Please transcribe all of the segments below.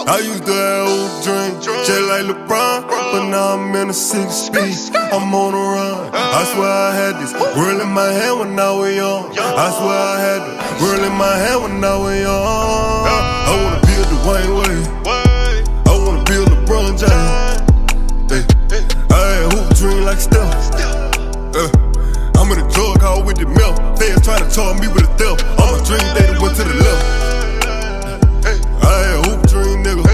I used to have old drink, just like LeBron, but now I'm in a 6 speed. I'm on a run. I swear I had this world in my hand when I was young. I swear I had the world in my hand when I was young. I wanna build the Wayne Wade. I wanna build LeBron James. I had a hoop dream like Steph. I'm in a drug hall with the milk. Fans trying to charge me with a theft. All my dreams, they went to the left. I had a hoop dream, nigga.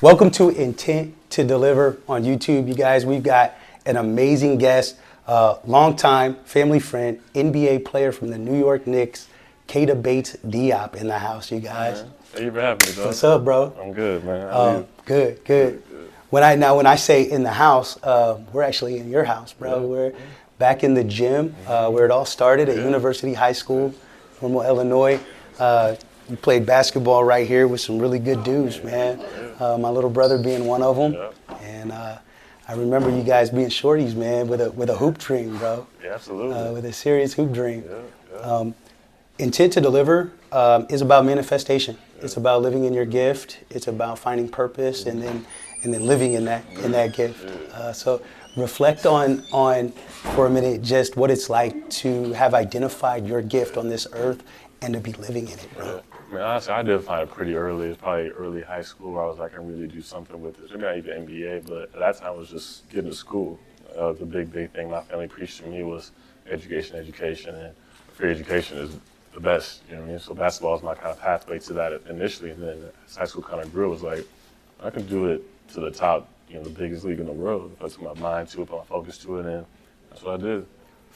Welcome to Intent to Deliver on YouTube, you guys. We've got an amazing guest, longtime family friend, NBA player from the New York Knicks, Keita Bates-Diop in the house, you guys. Thank you for having me, bro. What's up, bro? I'm good, man. How are you? Good. When I say in the house, we're actually in your house, bro. Yeah. We're back in the gym where it all started at University High School, Normal, Illinois. You played basketball right here with some really good dudes, man. My little brother being one of them, and I remember you guys being shorties, man, with a hoop dream, bro. Yeah, absolutely. With a serious hoop dream. Intent to Deliver is about manifestation. It's about living in your gift. It's about finding purpose and then living in that gift. So reflect on for a minute just what it's like to have identified your gift on this earth and to be living in it, bro. I mean, honestly, I identified it pretty early. It's probably early high school where I was like, I can really do something with this. Maybe not even NBA, but at that time it was just getting to school. The big thing my family preached to me was education, and free education is the best, you know what I mean? So basketball was my kind of pathway to that initially, and then as high school kind of grew, it was like, I can do it to the top, you know, the biggest league in the world. I put my mind to it, put my focus to it, and that's what I did.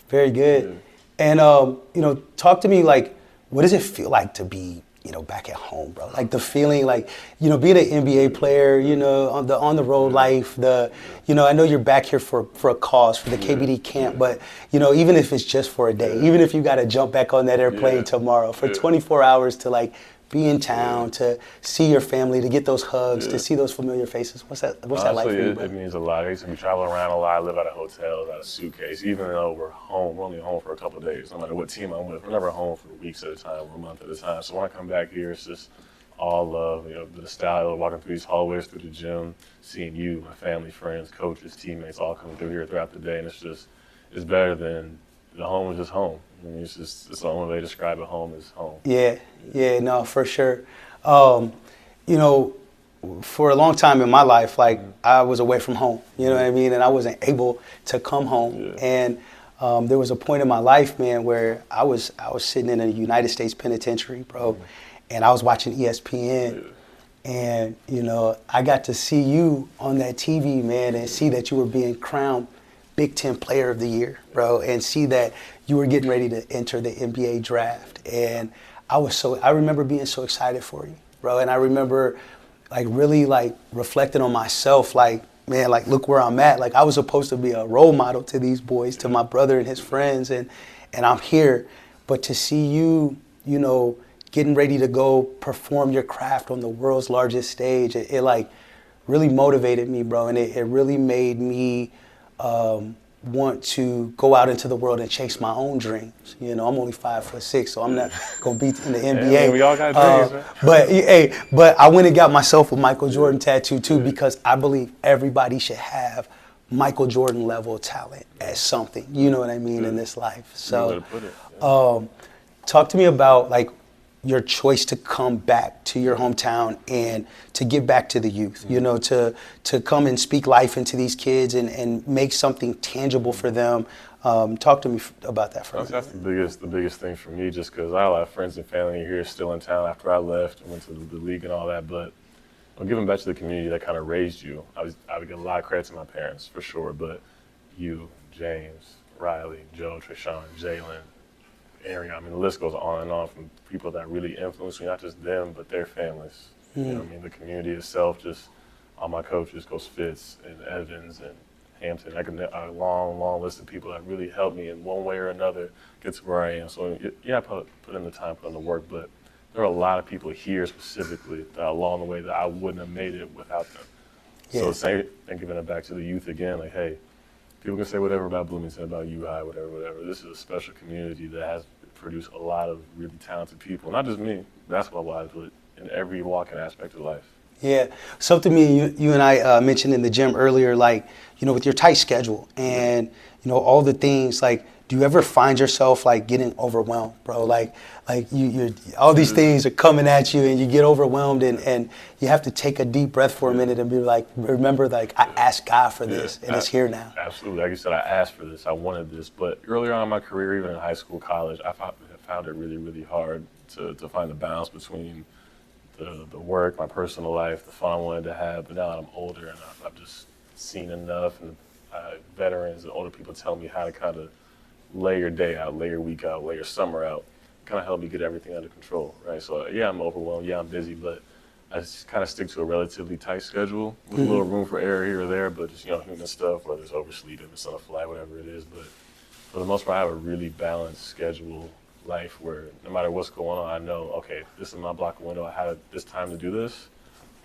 Very good. And, you know, talk to me, like, what does it feel like to be, you know, back at home, bro? Like the feeling, like, you know, being an NBA player, you know, on the road life, you know, I know you're back here for a cause, for the KBD camp, but, you know, even if it's just for a day, even if you got to jump back on that airplane tomorrow for 24 hours to, like, be in town, to see your family, to get those hugs, to see those familiar faces. What's that like for you, bro? It means a lot. I used to be traveling around a lot. I live out of hotels, out of suitcase. Even though we're home, we're only home for a couple of days. No matter what team I'm with, we're never home for weeks at a time or a month at a time. So when I come back here, it's just all love. You know, the style of walking through these hallways, through the gym, seeing you, my family, friends, coaches, teammates, all coming through here throughout the day, and it's better than the home is just home. I mean, it's the only way to describe it. Home is home. Yeah, no, for sure. You know, for a long time in my life, like, I was away from home, you know what I mean? And I wasn't able to come home. And there was a point in my life, man, where I was sitting in a United States penitentiary, bro, and I was watching ESPN. And, you know, I got to see you on that TV, man, and see that you were being crowned Big Ten Player of the Year, bro, and see that you were getting ready to enter the NBA draft. And I remember being so excited for you, bro. And I remember, like, really, like, reflecting on myself, like, man, like, look where I'm at. Like, I was supposed to be a role model to these boys, to my brother and his friends, and I'm here. But to see you, you know, getting ready to go perform your craft on the world's largest stage, it like, really motivated me, bro. And it really made me want to go out into the world and chase my own dreams. You know, I'm only 5'6", so I'm not gonna be in the NBA. Yeah, we all got dreams, man. But I went and got myself a Michael Jordan tattoo too, because I believe everybody should have Michael Jordan level talent at something. You know what I mean, in this life. So, talk to me about, like, your choice to come back to your hometown and to give back to the youth, you know, to come and speak life into these kids and make something tangible for them. Talk to me about that for a minute. That's the biggest thing for me, just because I have a lot of friends and family here still in town after I left and went to the league and all that, but I'm giving back to the community that kind of raised you. I would give a lot of credit to my parents, for sure, but you, James, Riley, Joe, Treshawn, Jalen, Aaron, I mean, the list goes on and on, from people that really influenced me, not just them, but their families. You know what I mean? The community itself, just all my coaches, Coach Fitz and Evans and Hampton. A long list of people that really helped me in one way or another get to where I am. So, yeah, I put in the time, put in the work, but there are a lot of people here specifically that along the way that I wouldn't have made it without them. So giving it back to the youth again, like, hey, people can say whatever about Bloomington, about UI, whatever. This is a special community that has produced a lot of really talented people. Not just me, basketball-wise, but in every walk and aspect of life. Yeah, something you and I mentioned in the gym earlier, like, with your tight schedule and, all the things, like, do you ever find yourself, like, getting overwhelmed, bro? Like you're all these things are coming at you and you get overwhelmed and you have to take a deep breath for a minute and be like, remember, like, I asked God for this and it's here now. Absolutely. Like you said, I asked for this. I wanted this. But earlier on in my career, even in high school, college, I found it really, really hard to find the balance between the work, my personal life, the fun I wanted to have. But now that I'm older and I've just seen enough, and veterans and older people tell me how to kind of lay your day out, lay your week out, lay your summer out, kind of help me get everything under control, right? So yeah, I'm overwhelmed, yeah, I'm busy, but I just kind of stick to a relatively tight schedule with a little room for error here or there, but just, human stuff, whether it's oversleeping, it's on a flight, whatever it is. But for the most part, I have a really balanced schedule life where no matter what's going on, I know, okay, this is my block window. I have this time to do this.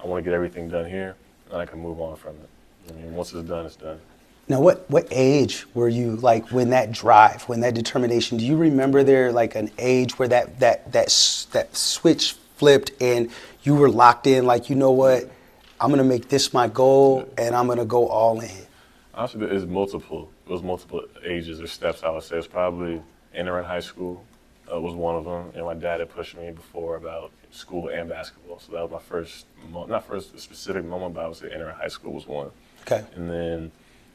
I want to get everything done here, and I can move on from it. I mean, once it's done, it's done. Now, what age were you, like, when that drive, when that determination? Do you remember there, like, an age where that switch flipped and you were locked in, like, you know what, I'm gonna make this my goal and I'm gonna go all in? Honestly, it was multiple ages or steps. I would say it's probably entering high school. Was one of them, and my dad had pushed me before about school and basketball. So that was my first, not first specific moment, but I would say entering high school was one. Okay. And then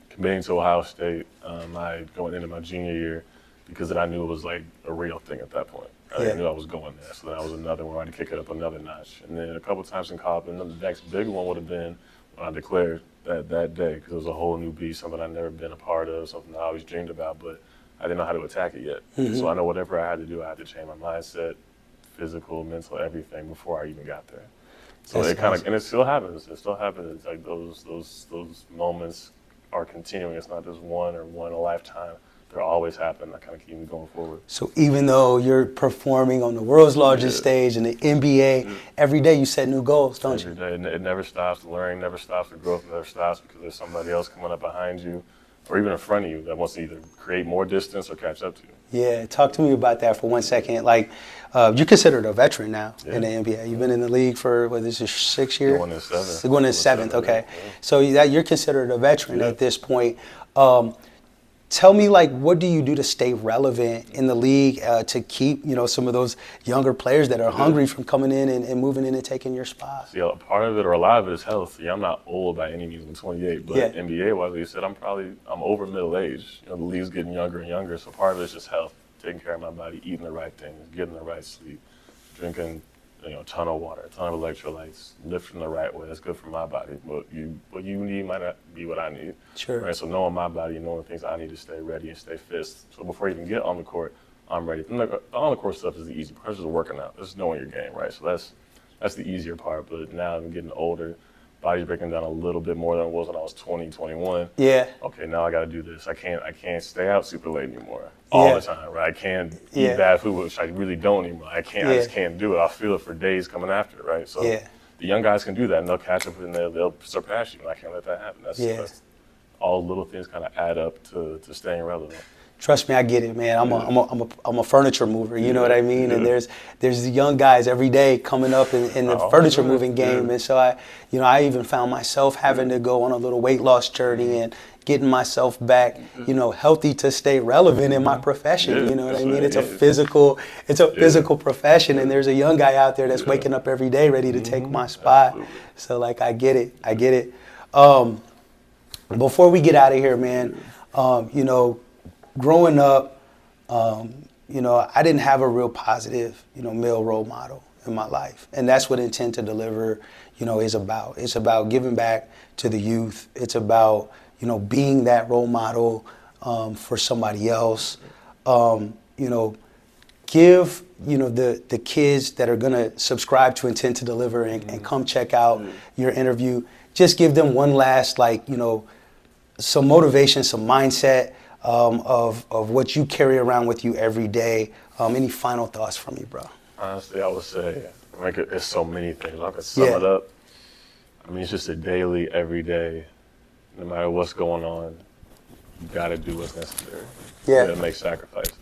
committing to Ohio State, I going into my junior year, because then I knew it was like a real thing at that point. I knew I was going there, so that was another one where I had to kick it up another notch. And then a couple times in college, and then the next big one would have been when I declared that day, because it was a whole new beast, something I'd never been a part of, something I always dreamed about, but I didn't know how to attack it yet. Mm-hmm. So I know whatever I had to do, I had to change my mindset, physical, mental, everything before I even got there. So it kind of, and it still happens. It still happens. It's like those moments are continuing. It's not just one in a lifetime. They're always happening. I kind of keep me going forward. So even though you're performing on the world's largest stage in the NBA, every day you set new goals, don't you? Every day. It never stops. The learning never stops. The growth never stops, because there's somebody else coming up behind you or even in front of you that wants to either create more distance or catch up to you. Yeah, talk to me about that for 1 second. Like, you're considered a veteran now in the NBA. You've been in the league for, what, this is 6 years? Going in seventh. Going in seventh, okay. Yeah. So you're considered a veteran at this point. Tell me, like, what do you do to stay relevant in the league to keep, some of those younger players that are hungry from coming in and moving in and taking your spot? See, part of it, or a lot of it, is health. Yeah, I'm not old by any means. I'm 28, but NBA-wise, like you said, I'm over middle age. The league's getting younger and younger, so part of it's just health, taking care of my body, eating the right things, getting the right sleep, drinking a ton of water, a ton of electrolytes, lifting the right way. That's good for my body. What you need might not be what I need. Sure. Right. So knowing my body and knowing the things I need to stay ready and stay fit. So before I even get on the court, I'm ready. And the on the court stuff is the easy part. It's just working out. It's knowing your game, right? So that's the easier part. But now I'm getting older. Body's breaking down a little bit more than it was when I was 20, 21. Yeah. Okay, now I got to do this. I can't stay out super late anymore all the time, right? I can't eat bad food, which I really don't anymore. I just can't do it. I'll feel it for days coming after, right? So the young guys can do that, and they'll catch up and they'll surpass you. And I can't let that happen. That's all little things kind of add up to staying relevant. Trust me, I get it, man. I'm a furniture mover, you know what I mean? And there's the young guys every day coming up in the furniture moving game, and so I even found myself having to go on a little weight loss journey and getting myself back, healthy to stay relevant in my profession. You know what I mean? It's a physical profession, and there's a young guy out there that's waking up every day ready to take my spot. Absolutely. So like, I get it. Before we get out of here, man, growing up, I didn't have a real positive, male role model in my life. And that's what Intent to Deliver, is about. It's about giving back to the youth. It's about, being that role model for somebody else. Give, the kids that are going to subscribe to Intent to Deliver and come check out your interview, just give them one last, some motivation, some mindset, of what you carry around with you every day. Any final thoughts from you, bro? Honestly, I would say, there's so many things. I could sum it up. It's just a daily, every day, no matter what's going on, you gotta do what's necessary. You gotta make sacrifices.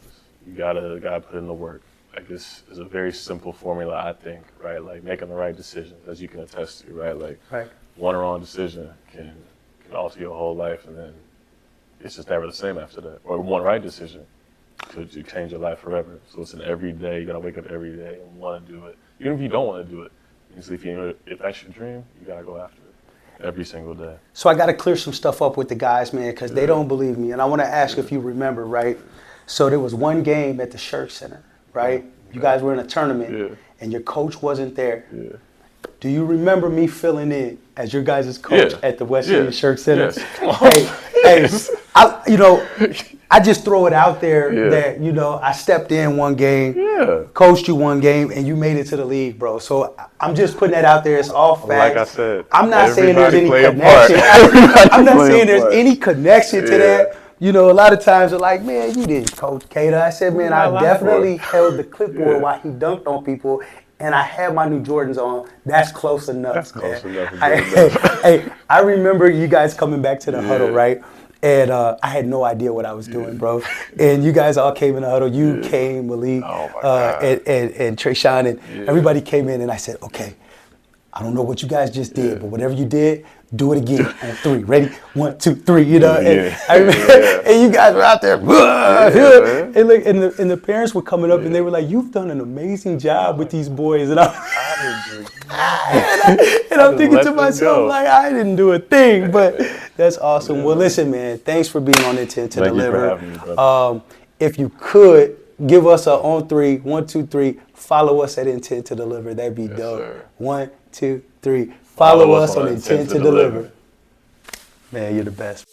You gotta put in the work. like this is a very simple formula, I think, right? Like making the right decisions, as you can attest to, right? Like one wrong decision can alter your whole life, and then it's just never the same after that. Or one right decision could change your life forever. So it's an every day. You gotta wake up every day and want to do it, even if you don't want to do it. If that's your dream, you gotta go after it every single day. So I got to clear some stuff up with the guys, man, because they don't believe me. And I want to ask if you remember, right? So there was one game at the Shirk Center, right? You guys were in a tournament, and your coach wasn't there. Do you remember me filling in as your guys' coach at the West Virginia Shirk Center? Yes. Come on. I just throw it out there that, I stepped in one game, coached you one game, and you made it to the league, bro. So I'm just putting that out there. It's all facts. Like I said, I'm not saying there's any connection. I'm not saying there's any connection to that. A lot of times they're like, man, you didn't coach Keita. I said, man, I definitely held the clipboard while he dunked on people, and I had my new Jordans on. That's close enough. That's close enough. Hey, I remember you guys coming back to the huddle, right? And I had no idea what I was doing, bro. And you guys all came in the huddle. You came, Malik, and Trayshawn, and everybody came in, and I said, okay, I don't know what you guys just did, but whatever you did, do it again on 3. Ready? 1, 2, 3. And I remember, and you guys were out there, and the parents were coming up, and they were like, "You've done an amazing job with these boys." And I'm thinking to myself, like, I didn't do a thing, but that's awesome. Well, listen, man, thanks for being on Intent to Deliver. Thank you for having me, if you could give us a on 3, 1, 2, 3. Follow us at Intent to Deliver. That'd be dope. Sir. 1, 2, 3. Follow us on Intent to Deliver. Man, you're the best.